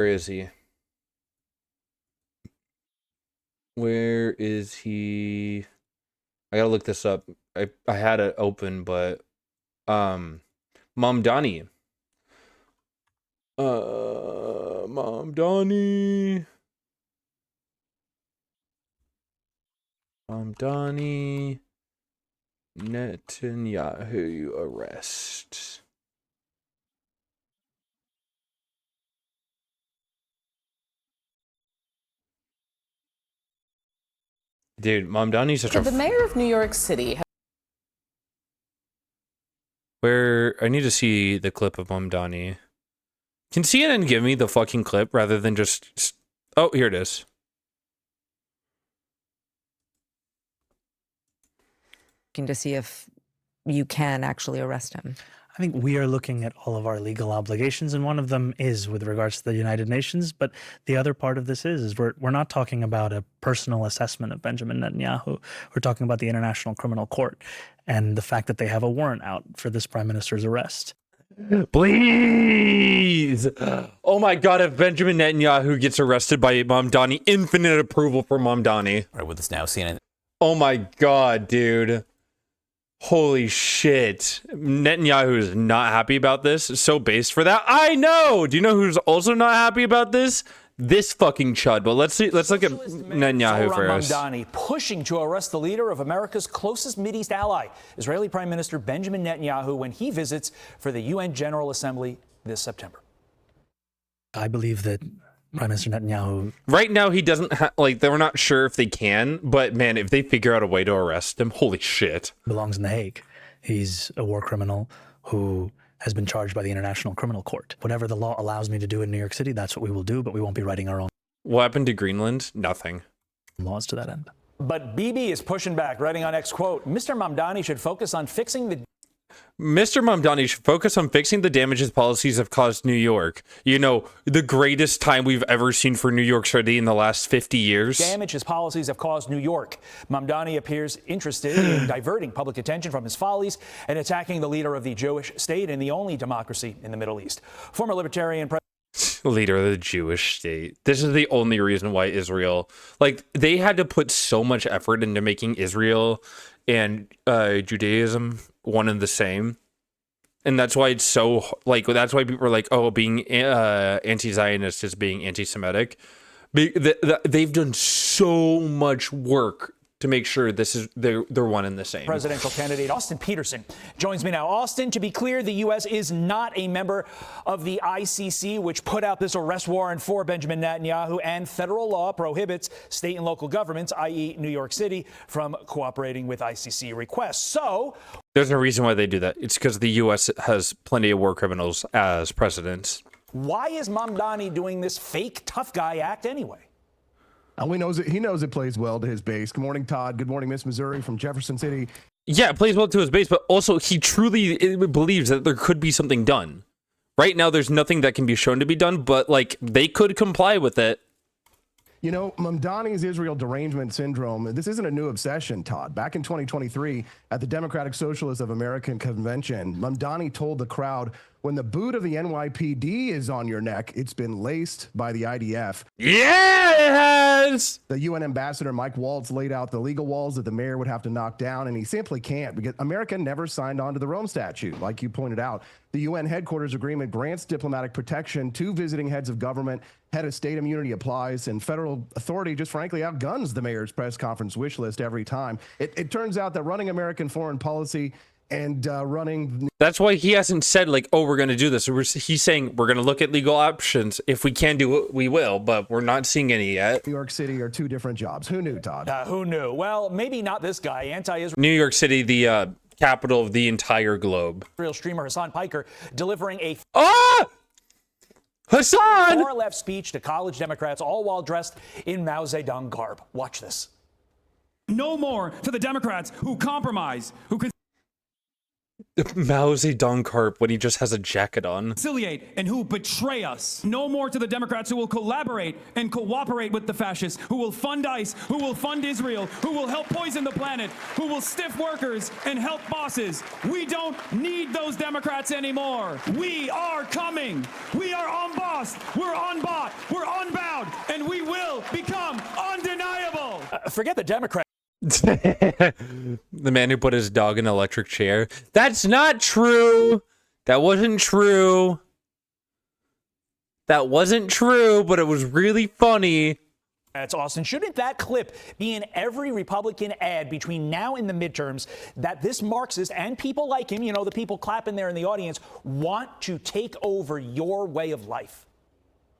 Where is he? Where is he? I gotta look this up. I had it open, but Mamdani. Mamdani. Mamdani. Netanyahu arrest. Dude, Mamdani's such a... The mayor of New York City... Where... I need to see the clip of Mamdani. Can CNN give me the fucking clip rather than just... Oh, here it is. To see if you can actually arrest him. I think we are looking at all of our legal obligations, and one of them is with regards to the United Nations. But the other part of this is we're not talking about a personal assessment of Benjamin Netanyahu. We're talking about the International Criminal Court and the fact that they have a warrant out for this prime minister's arrest. Please! Oh my god, if Benjamin Netanyahu gets arrested by Mamdani, infinite approval for Mamdani. Right, with us now, CNN. Oh my god, dude. Holy shit. Netanyahu is not happy about this. So based for that. I know! Do you know who's also not happy about this? This fucking chud. But let's look at Netanyahu first. Mamdani pushing to arrest the leader of America's closest Mideast ally, Israeli Prime Minister Benjamin Netanyahu, when he visits for the UN General Assembly this September. I believe that Prime Minister Netanyahu... Right now, he doesn't they're not sure if they can, but man, if they figure out a way to arrest him, holy shit. ...belongs in The Hague. He's a war criminal who has been charged by the International Criminal Court. Whatever the law allows me to do in New York City, that's what we will do, but we won't be writing our own... What happened to Greenland? Nothing. ...laws to that end. But Bibi is pushing back, writing on X, quote, Mr. Mamdani should focus on fixing the... Mr. Mamdani should focus on fixing the damage his policies have caused New York. You know, the greatest time we've ever seen for New York City in the last 50 years. Damage his policies have caused New York. Mamdani appears interested in diverting public attention from his follies and attacking the leader of the Jewish state and the only democracy in the Middle East. Former Libertarian President... Leader of the Jewish state. This is the only reason why Israel... they had to put so much effort into making Israel and Judaism one and the same, and that's why it's so that's why people are like, oh, being anti-Zionist is being anti-Semitic. They've done so much work to make sure they're one and the same. Presidential candidate Austin Peterson joins me now. Austin, to be clear, the U.S. is not a member of the ICC, which put out this arrest warrant for Benjamin Netanyahu, and federal law prohibits state and local governments, i.e. New York City, from cooperating with ICC requests. So there's no reason why they do that. It's because the U.S. has plenty of war criminals as presidents. Why is Mamdani doing this fake tough guy act anyway? He knows it plays well to his base. Good morning, Todd. Good morning, Miss Missouri from Jefferson City. Yeah, it plays well to his base, but also he truly believes that there could be something done. Right now, there's nothing that can be shown to be done, but they could comply with it. You know, Mamdani's Israel derangement syndrome, this isn't a new obsession, Todd. Back in 2023, at the Democratic Socialists of America Convention, Mamdani told the crowd, when the boot of the NYPD is on your neck, it's been laced by the IDF. Yeah, it has! The UN ambassador, Mike Waltz, laid out the legal walls that the mayor would have to knock down, and he simply can't because America never signed on to the Rome Statute, like you pointed out. The UN headquarters agreement grants diplomatic protection to visiting heads of government. Head of state immunity applies, and federal authority just frankly outguns the mayor's press conference wish list every time. It turns out that running American foreign policy and running... That's why he hasn't said, oh, we're going to do this. He's saying we're going to look at legal options. If we can do it, we will, but we're not seeing any yet. New York City are two different jobs. Who knew, Todd? Who knew? Well, maybe not this guy. Anti-Israel... New York City, the capital of the entire globe. Israel streamer Hassan Piker delivering a... Hassan! far-left speech to college Democrats, all while dressed in Mao Zedong garb. Watch this. No more for the Democrats who compromise, who can... Mao Zedong carp when he just has a jacket on. Conciliate and who betray us. No more to the Democrats who will collaborate and cooperate with the fascists, who will fund ICE, who will fund Israel, who will help poison the planet, who will stiff workers and help bosses. We don't need those Democrats anymore. We are coming. We are unbossed. We're unbought. We're unbowed. And we will become undeniable. Forget the Democrats. The man who put his dog in an electric chair. That's not true. That wasn't true. That wasn't true, but it was really funny. That's Austin. Shouldn't that clip be in every Republican ad between now and the midterms that this Marxist and people like him, you know, the people clapping there in the audience, want to take over your way of life?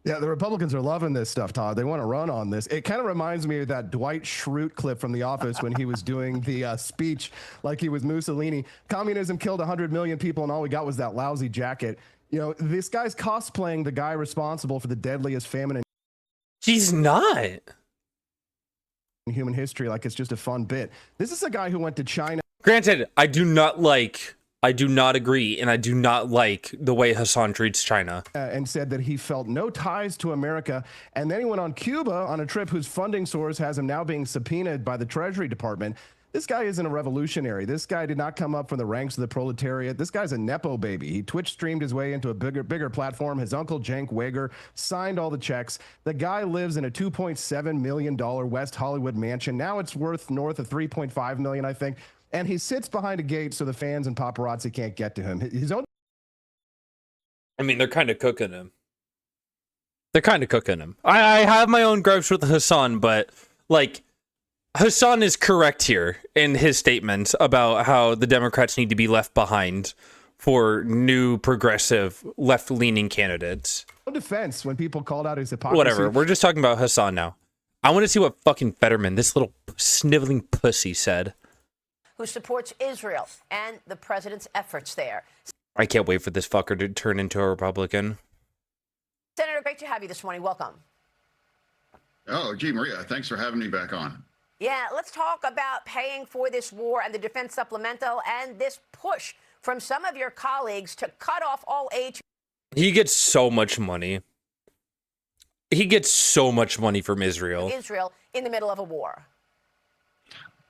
Yeah, the Republicans are loving this stuff, Todd. They want to run on this. It kind of reminds me of that Dwight Schrute clip from The Office when he was doing the speech like he was Mussolini. Communism killed 100 million people, and all we got was that lousy jacket. You know, this guy's cosplaying the guy responsible for the deadliest famine He's not. in human history, like it's just a fun bit. This is a guy who went to China. Granted, I do not agree, and I do not like the way Hassan treats China. And said that he felt no ties to America. And then he went on Cuba on a trip whose funding source has him now being subpoenaed by the Treasury Department. This guy isn't a revolutionary. This guy did not come up from the ranks of the proletariat. This guy's a Nepo baby. He Twitch streamed his way into a bigger platform. His uncle, Cenk Uygur, signed all the checks. The guy lives in a $2.7 million West Hollywood mansion. Now it's worth north of $3.5 million, I think. And he sits behind a gate so the fans and paparazzi can't get to him. His own. I mean, they're kind of cooking him. I have my own gripes with Hassan, but like Hassan is correct here in his statements about how the Democrats need to be left behind for new progressive left-leaning candidates. Defense when people called out his hypocrisy. Whatever. We're just talking about Hassan now. I want to see what fucking Fetterman, this little sniveling pussy, said. Who supports Israel and the president's efforts there. I can't wait for this fucker to turn into a Republican. Senator, great to have you this morning. Welcome. Oh, gee, Maria, thanks for having me back on. Yeah, let's talk about paying for this war and the defense supplemental and this push from some of your colleagues to cut off all aid. He gets so much money. He gets so much money from Israel. Israel in the middle of a war.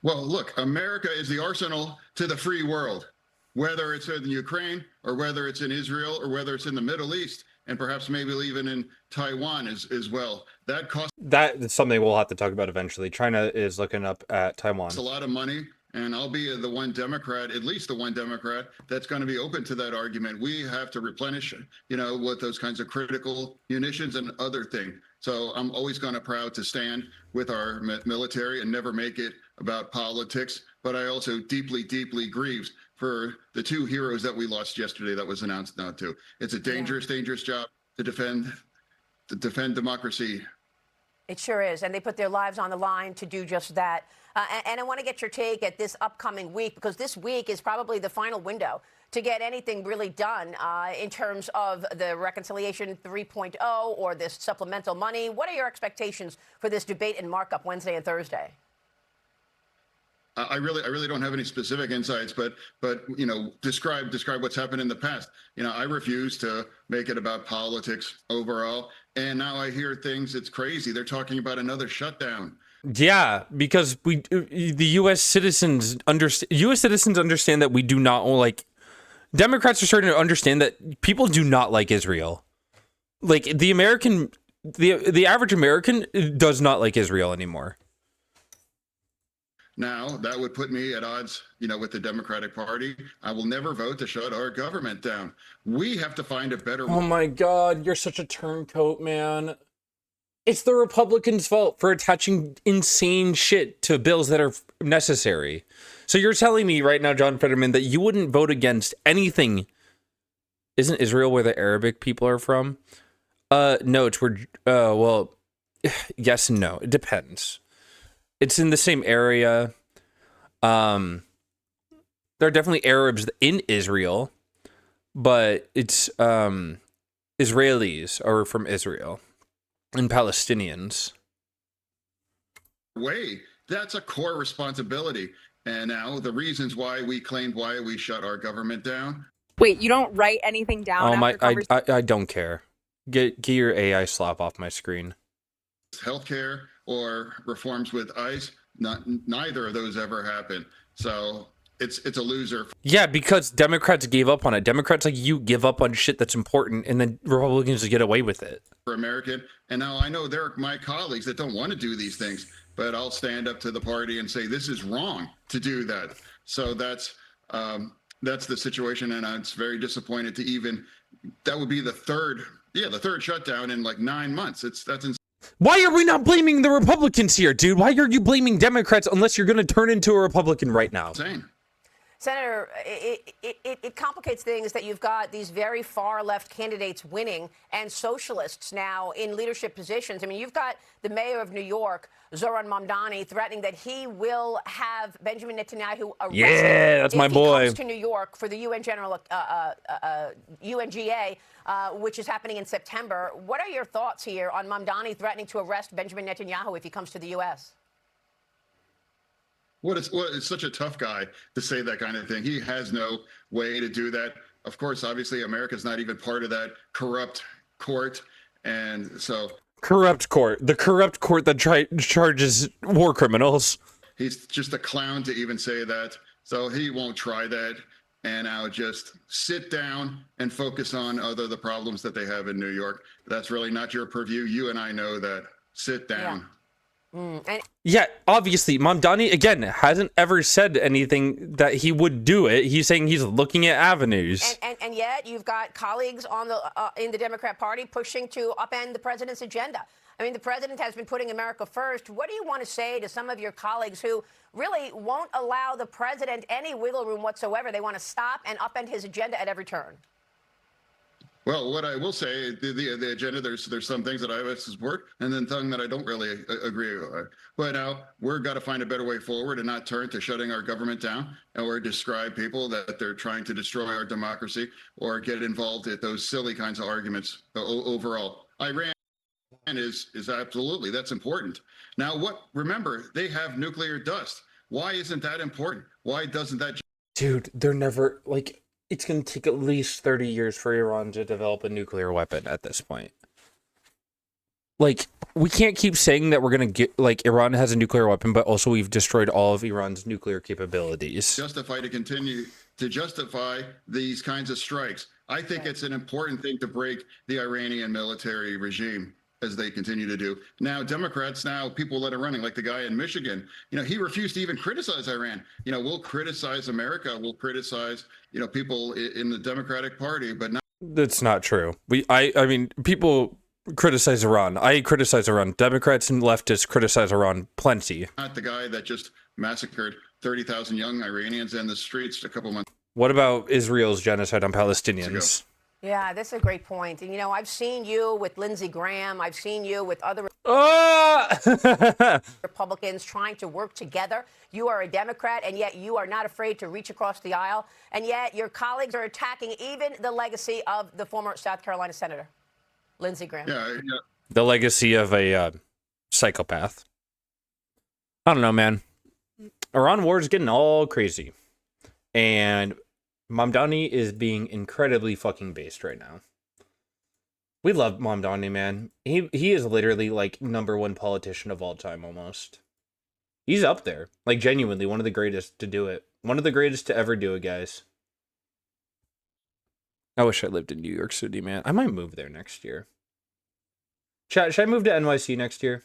Well, look, America is the arsenal to the free world, whether it's in Ukraine or whether it's in Israel or whether it's in the Middle East and perhaps maybe even in Taiwan as well. That costs That's something we'll have to talk about eventually. China is looking up at Taiwan. a lot of money. And I'll be the one Democrat, at least the one Democrat, that's going to be open to that argument. We have to replenish, with those kinds of critical munitions and other things. So I'm always going to proud to stand with our military and never make it about politics. But I also deeply, deeply grieved for the two heroes that we lost yesterday that was announced now too. It's a dangerous, dangerous job to defend democracy. It sure is. And they put their lives on the line to do just that. And I want to get your take at this upcoming week, because this week is probably the final window to get anything really done in terms of the Reconciliation 3.0 or this supplemental money. What are your expectations for this debate and markup Wednesday and Thursday? I really don't have any specific insights, but describe what's happened in the past. I refuse to make it about politics overall. And now I hear things. It's crazy. They're talking about another shutdown. Yeah, because the U.S. citizens understand that we do not like. Democrats are starting to understand that people do not like Israel. Like the average American does not like Israel anymore. Now, that would put me at odds, with the Democratic Party. I will never vote to shut our government down. We have to find a better way. Oh my God, you're such a turncoat, man. It's the Republicans' fault for attaching insane shit to bills that are necessary. So you're telling me right now, John Fetterman, that you wouldn't vote against anything. Isn't Israel where the Arabic people are from? No, it's where, well, yes and no. It depends. It's in the same area. There are definitely Arabs in Israel, but it's Israelis are from Israel and Palestinians. Way. That's a core responsibility. And now the reasons why we shut our government down. Wait, you don't write anything down Oh my, after conversation? I don't care. Get your AI slap off my screen. Healthcare or reforms with ICE, neither of those ever happened. So it's a loser. Yeah, because Democrats gave up on it. Democrats like you give up on shit that's important, and then Republicans just get away with it. For American. And now I know there are my colleagues that don't want to do these things, but I'll stand up to the party and say this is wrong to do that. So that's the situation, and I'm very disappointed to even. That would be the third shutdown in like 9 months. That's insane. Why are we not blaming the Republicans here, dude? Why are you blaming Democrats unless you're going to turn into a Republican right now? Senator, it complicates things that you've got these very far left candidates winning and socialists now in leadership positions. I mean, you've got the mayor of New York, Zoran Mamdani, threatening that he will have Benjamin Netanyahu arrested. Yeah, that's my boy. If he comes to New York for the UN UNGA, which is happening in September. What are your thoughts here on Mamdani threatening to arrest Benjamin Netanyahu if he comes to the U.S.? It's such a tough guy to say that kind of thing. He has no way to do that. Of course, obviously, America's not even part of that corrupt court. And so. Corrupt court. The corrupt court that charges war criminals. He's just a clown to even say that. So he won't try that. And now just sit down and focus on the problems that they have in New York. That's really not your purview. You and I know that. Sit down. Yeah. Yeah, obviously, Mamdani, again, hasn't ever said anything that he would do it. He's saying he's looking at avenues. And yet you've got colleagues on in the Democrat Party pushing to upend the president's agenda. I mean, the president has been putting America first. What do you want to say to some of your colleagues who really won't allow the president any wiggle room whatsoever? They want to stop and upend his agenda at every turn. Well, what I will say, the agenda, there's some things that I support, and then some that I don't really agree with. But now we've got to find a better way forward and not turn to shutting our government down or describe people that they're trying to destroy our democracy or get involved in those silly kinds of arguments overall. Iran is absolutely, that's important. Now, remember, they have nuclear dust. Why isn't that important? Why doesn't that? Dude, they're never, like, it's going to take at least 30 years for Iran to develop a nuclear weapon at this point. Like, we can't keep saying that we're going to get, like, Iran has a nuclear weapon, but also we've destroyed all of Iran's nuclear capabilities. Justify these kinds of strikes. I think it's an important thing to break the Iranian military regime as they continue to do. Now, Democrats, people that are running, like the guy in Michigan, he refused to even criticize Iran. We'll criticize America, we'll criticize, people in the Democratic Party, but not. That's not true. I mean, people criticize Iran. I criticize Iran. Democrats and leftists criticize Iran plenty. Not the guy that just massacred 30,000 young Iranians in the streets a couple months. What about Israel's genocide on Palestinians? Yeah, that's a great point. And, I've seen you with Lindsey Graham. I've seen you with other Republicans trying to work together. You are a Democrat, and yet you are not afraid to reach across the aisle. And yet your colleagues are attacking even the legacy of the former South Carolina Senator, Lindsey Graham. Yeah. The legacy of a psychopath. I don't know, man. Iran war is getting all crazy. And Mamdani is being incredibly fucking based right now. We love Mamdani, man. He is literally like #1 politician of all time almost. He's up there. Like genuinely one of the greatest to do it. One of the greatest to ever do it, guys. I wish I lived in New York City, man. I might move there next year. Should I move to NYC next year?